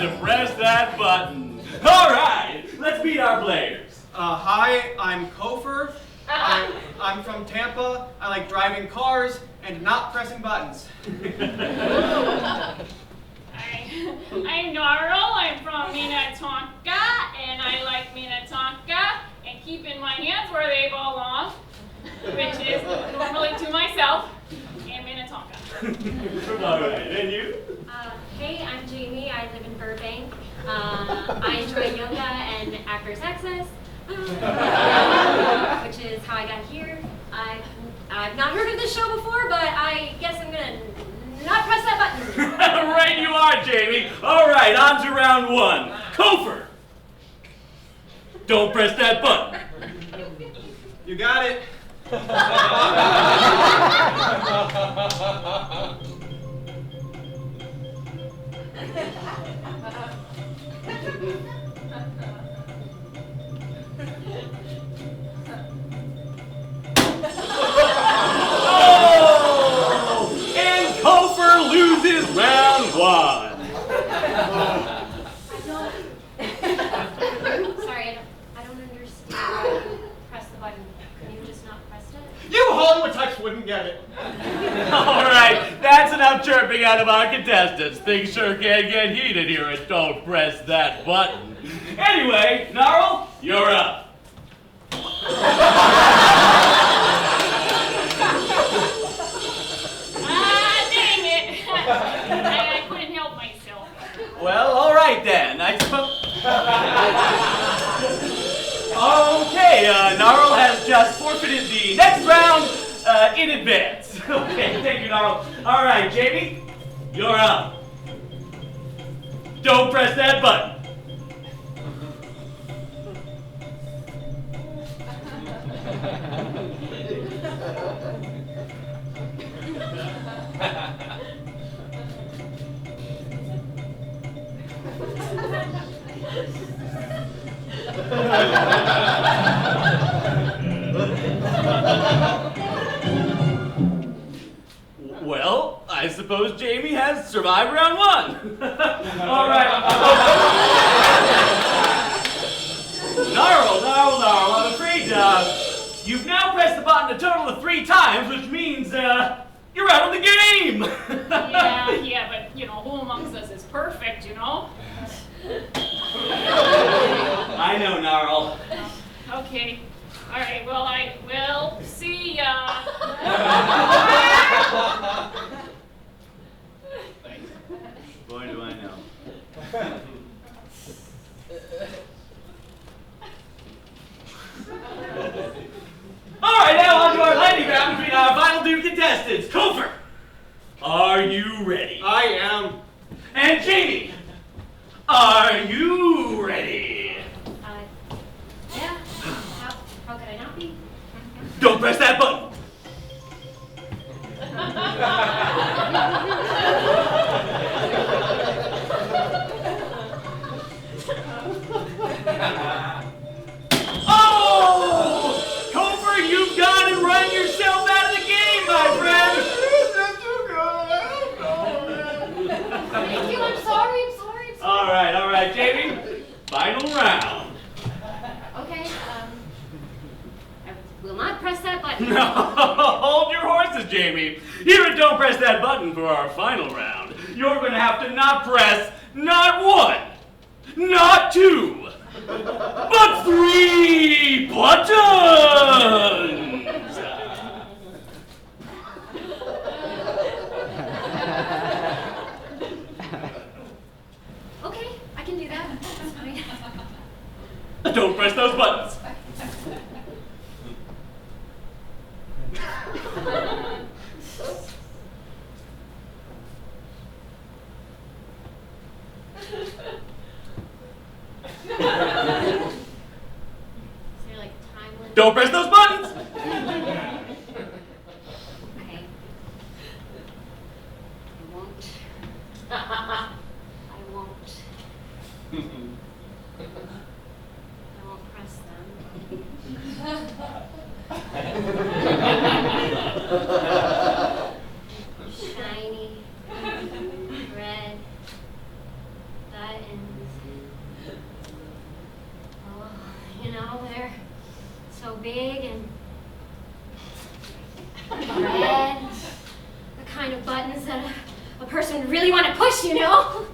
to press that button. All right, let's meet our players. Hi, I'm Kofer. I'm from Tampa. I like driving cars and not pressing buttons. I'm Narl. I'm from Minnetonka, and I like Minnetonka and keeping my hands where they belong, which is normally to myself and Minnetonka. All right, and you? Hey, I'm Jamie. I live in Burbank. I enjoy yoga and Actors Access, which is how I got here. I've not heard of this show before, but I guess I'm gonna not press that button. Right you are, Jamie. All right, on to round one. Kofer. Don't press that button. You got it. And Kofer loses round one. Sorry, I don't understand why you press the button. Can you just not press it? You Hollywood types wouldn't get it. All right, that's enough chirping out of our contestants. Things sure can get heated here at Don't Press That Button. Anyway, Gnarl, you're up. Dang it! I couldn't help myself. Well, all right then. I suppose. Okay, Gnarl has just forfeited the next round in advance. Okay, thank you, Gnarl. All right, Jamie, you're up. Don't press that button. Well, I suppose Jamie has survived round one. All right. Gnarl, I'm afraid you've now pressed the button a total of 3 times, which means you're out of the game. Yeah, but who amongst us is perfect, I know, Gnarl. Okay. All right, well, I will see ya. Boy, do I know. All right, now on to our lightning round between our final 2 contestants. Kofer, are you ready? I am. And Jamie, are you ready? Yeah. How could I not be? Don't press that button. Oh! Kofer, you've got to run yourself out of the game, my friend. Thank you. I'm sorry. All right, Jamie. Final round. Okay. I will not press that button. No, hold your horses, Jamie. Here at Don't Press That Button for our final round, you're going to have to not press not 1, not 2, but 3 buttons. Okay, I can do that. That's fine. Don't press those buttons. Is there like a time limit? Don't press those buttons. Okay. I won't. I won't press them. Shiny, red, that and know, they're so big and red. The kind of buttons that a person would really want to push, you know?